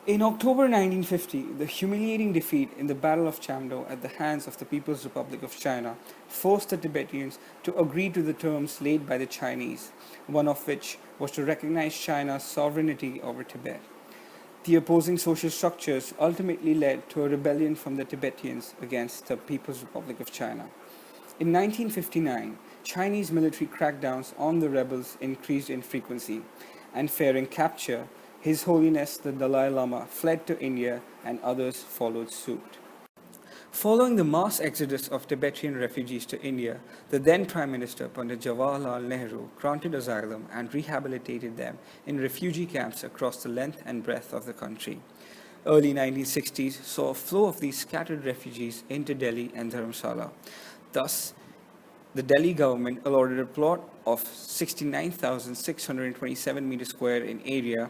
In October 1950, the humiliating defeat in the Battle of Chamdo at the hands of the People's Republic of China forced the Tibetans to agree to the terms laid by the Chinese, one of which was to recognize China's sovereignty over Tibet. The opposing social structures ultimately led to a rebellion from the Tibetans against the People's Republic of China. In 1959, Chinese military crackdowns on the rebels increased in frequency, and fearing capture, His Holiness the Dalai Lama fled to India and others followed suit. Following the mass exodus of Tibetan refugees to India, the then Prime Minister Pandit Jawaharlal Nehru granted asylum and rehabilitated them in refugee camps across the length and breadth of the country. Early 1960s saw a flow of these scattered refugees into Delhi and Dharamshala. Thus, the Delhi government allotted a plot of 69,627 meters square in area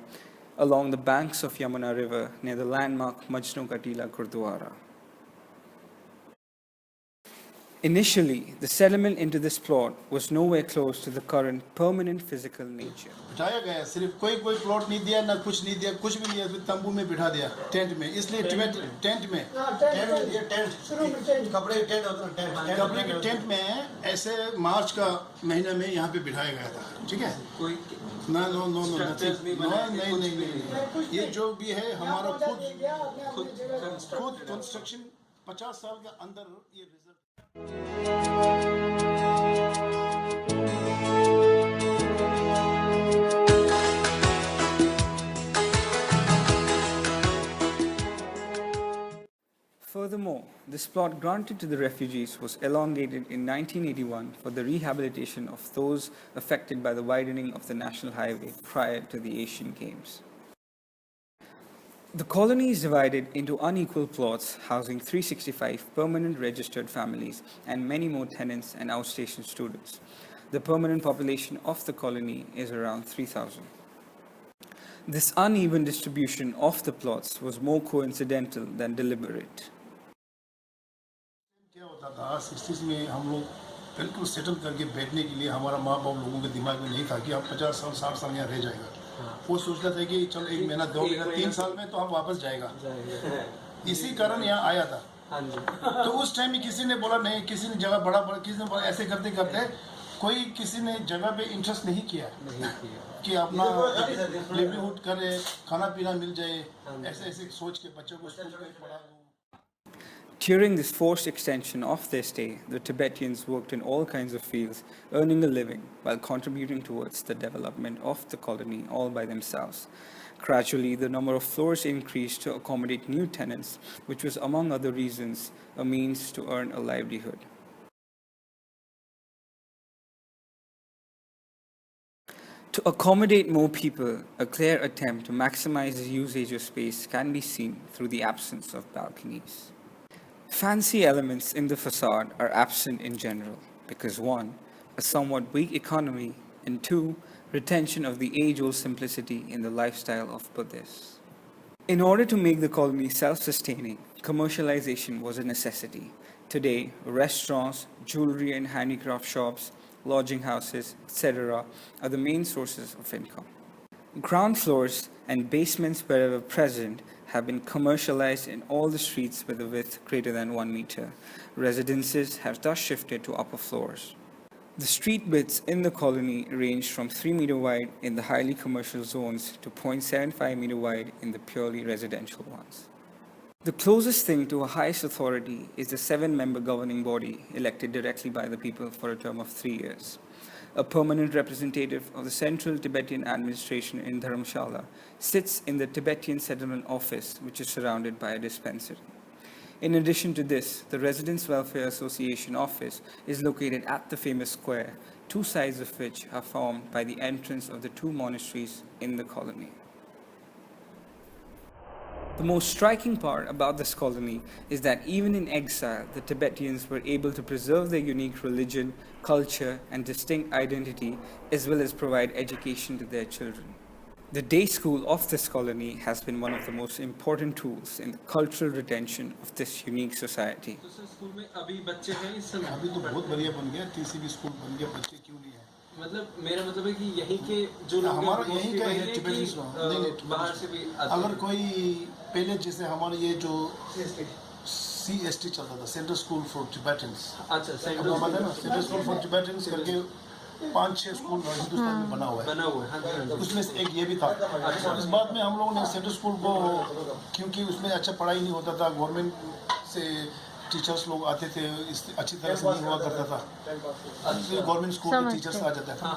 along the banks of Yamuna River near the landmark Majnu Tila Gurudwara. Initially, the settlement into this plot was nowhere close to the current permanent physical nature. बिठाया गया सिर्फ कोई plot नहीं दिया ना कुछ नहीं दिया कुछ भी नहीं है तंबू में बिठा दिया टेंट में इसलिए टेंट में कपड़े के टेंट में ऐसे मार्च का महीना में यहाँ पे बिठाया गया था ठीक है कोई ना नो नो नो नहीं ये जो भी है हमारा खुद कंस्ट्रक्शन 50 साल के अंदर ये result Furthermore, this plot granted to the refugees was elongated in 1981 for the rehabilitation of those affected by the widening of the national highway prior to the Asian Games. The colony is divided into unequal plots housing 365 permanent registered families and many more tenants and outstation students. The permanent population of the colony is around 3,000. This uneven distribution of the plots was more coincidental than deliberate. क्या होता था 60s में हम लोग बिल्कुल settle करके बैठने के लिए हमारा माँ बाप लोगों के दिमाग में नहीं था कि हम 50 साल 60 साल यहाँ रह जाएगा वो सोचता था कि चलो 1 महीना 2 महीना 3 साल में तो हम वापस जाएगा इसी कारण यहाँ आया था तो उस टाइम में किसी ने बोला नहीं किसी ने जगह बड़ा किसी ने बोला ऐसे करते करते कोई किसी ने जगह पे इंटरेस्ट नहीं किया कि अपना लिवलीहुड करे खाना पीना मिल जाए ऐसे ऐसे सोच के बच्चों को स्कूल में पढ़ा दूँ. During this forced extension of their stay, the Tibetans worked in all kinds of fields, earning a living while contributing towards the development of the colony all by themselves. Gradually, the number of floors increased to accommodate new tenants, which was, among other reasons, a means to earn a livelihood. To accommodate more people, a clear attempt to maximize the usage of space can be seen through the absence of balconies. Fancy elements in the facade are absent in general because 1, a somewhat weak economy, and 2, retention of the age-old simplicity in the lifestyle of Buddhists. In order to make the colony self-sustaining, commercialization was a necessity. Today, restaurants, jewelry and handicraft shops, lodging houses, etc. are the main sources of income. Ground floors and basements wherever present have been commercialized in all the streets with a width greater than 1 meter. Residences have thus shifted to upper floors. The street widths in the colony range from 3 meter wide in the highly commercial zones to 0.75 meter wide in the purely residential ones. The closest thing to a highest authority is the 7-member governing body elected directly by the people for a term of 3 years. A permanent representative of the Central Tibetan Administration in Dharamshala sits in the Tibetan Settlement Office, which is surrounded by a dispensary. In addition to this, the Residents' Welfare Association office is located at the famous square, 2 sides of which are formed by the entrance of the 2 monasteries in the colony. The most striking part about this colony is that even in exile, the Tibetans were able to preserve their unique religion, culture, and distinct identity, as well as provide education to their children. The day school of this colony has been one of the most important tools in the cultural retention of this unique society. अभी तो बहुत बढ़िया बन गया TCB school बन गया बच्चे क्यों नहीं है मतलब मेरा मतलब है कि यहीं के जो लोग हमारा हैं, यहीं का वही है हैं टिबेटन्स कि, लोग, बाहर से भी आते अगर हैं? कोई पहले जैसे हमारे ये जो CST चलता था, सेंट्रल स्कूल फॉर टिबेटन्स, अच्छा, आपको पता है ना, सेंट्रल स्कूल फॉर टिबेटन्स करके 5-6 स्कूल हिंदुस्तान में बना हुआ है, बना हुआ है, हाँ जी, हाँ जी। उसमें से एक ये भी था। इस बात में हम लोगों ने सेंट्रल स्कूल को, क्योंकि उसमें अच्छा पढ़ाई नहीं होता था, गवर्नमेंट से टीचर्स लोग आते थे, अच्छी तरह से नहीं हुआ करता था, गवर्नमेंट स्कूल के टीचर्स आ जाता था,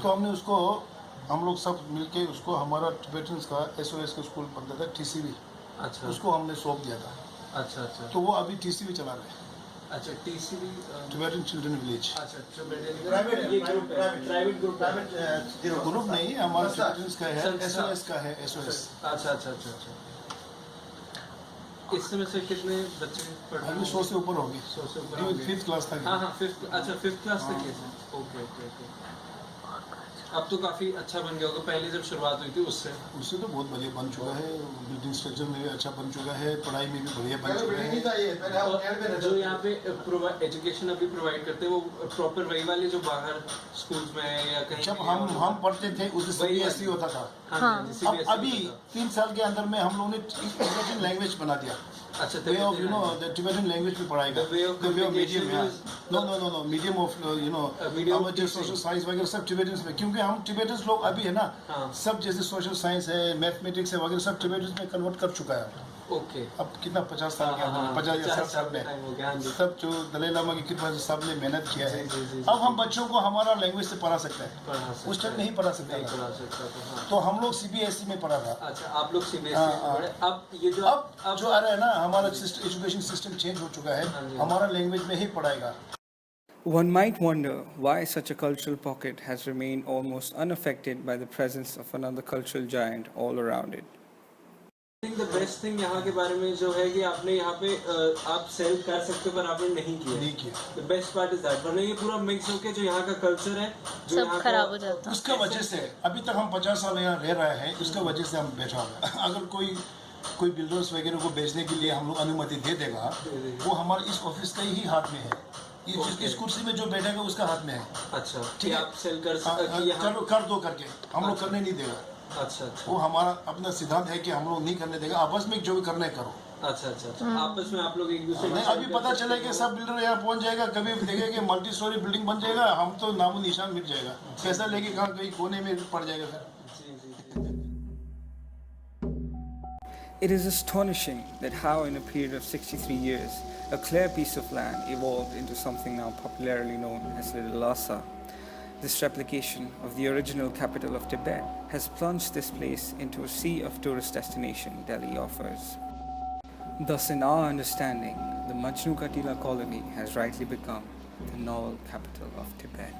तो हमने उसको, हम लोग सब मिलके उसको, हमारा टिबेटन्स का SOS का स्कूल बनता था, TCB, अच्छा उसको हमने सौंप दिया था। अच्छा अच्छा तो वो अभी TCB चला रहे हैं, अच्छा, TCB, टिबेटन चिल्ड्रन विलेज। अच्छा, ये ग्रुप है, प्राइवेट ग्रुप है? ग्रुप नहीं, हमारा टिबेटन्स का है, SOS का है, SOS। अच्छा अच्छा अच्छा अच्छा। इस समय से कितने बच्चे पढ़ रहे अभी हैं? 100 से ऊपर होगी, 100 से ऊपर होंगे। 5th क्लास तक। हाँ हाँ, फिफ्थ क्लास तक है सर। Okay okay okay. अब तो काफ़ी अच्छा बन गया होगा, पहले जब शुरुआत हुई थी उससे तो बहुत बढ़िया बन चुका है, बिल्डिंग स्ट्रक्चर में भी अच्छा बन चुका है, पढ़ाई में भी बढ़िया बन चुका है। और जो यहाँ पे एजुकेशन अभी प्रोवाइड करते हैं वो प्रॉपर वही वाले जो बाहर स्कूल्स में है या कहीं? जब हम पढ़ते थे उसमें CBSE होता था, अब अभी 3 साल के अंदर में हम लोगों ने टिबेटन लैंग्वेज बना दिया। अच्छा, way of the Tibetan language में पढ़ाएगा, The way of medium, communication no medium of medium of हमारे जो सोशल साइंस वगैरह सब टिबेटन्स में, क्योंकि हम टिबेटन्स लोग अभी है ना, सब जैसे सोशल साइंस है, मैथमेटिक्स है वगैरह सब टिबेटन्स में कन्वर्ट कर चुका है। ओके। अब कितना 50 साल के अंदर, 50 या 60 साल में सब जो दलाई लामा की कृपा से सब ने मेहनत किया है, अब हम बच्चों को हमारा लैंग्वेज से पढ़ा सकते हैं, उस टाइम नहीं पढ़ा सकता था, तो हम लोग CBSE में पढ़ा था। अच्छा, आप लोग CBSE में पढ़े, अब ये जो अब जो आ रहा है ना, हमारा एजुकेशन सिस्टम चेंज हो चुका है, हमारा लैंग्वेज में ही पढ़ाएगा। One might wonder why such a cultural pocket has remained almost unaffected by the presence of another cultural giant all around it. I think the best thing यहाँ के बारे में जो है कि आपने यहाँ पे आप सेल कर सकते हो पर आपने नहीं किया। The best part is that, वरना ये पूरा मिक्स होके जो यहाँ का कल्चर है जो सब खराब हो जाता है। उसका वजह से अभी तक हम 50 साल यहाँ रह रहे हैं, उसका वजह से हम बैठा हुआ। अगर कोई बिल्डर्स वगैरह को बेचने के लिए हम लोग अनुमति दे देगा, वो हमारे इस ऑफिस का ही हाथ में है, इस कुर्सी में जो बैठेगा उसका हाथ में है। अच्छा, ठीक है, आप सेल कर कर दो करके हम लोग करने नहीं देगा। अच्छा अच्छा, वो हमारा अपना सिद्धांत है कि हम लोग नहीं करने देगा, आपस में जो भी करना है करो। अच्छा अच्छा अच्छा, आपस में आप लोग एक दूसरे नहीं, अभी पता चला कि सब बिल्डर यहाँ पहुँच जाएगा, कभी देखेगा कि मल्टी स्टोरी बिल्डिंग बन जाएगा, हम तो नामो निशान मिट जाएगा, पैसा लेके कहाँ कहीं कोने में पड़ जाएगा फिर। It is astonishing that how in a period of 63 years, a clear piece of land evolved into something now popularly known as Little Lhasa. This replication of the original capital of Tibet has plunged this place into a sea of tourist destination Delhi offers. Thus, in our understanding, the Majnu Tila colony has rightly become the novel capital of Tibet.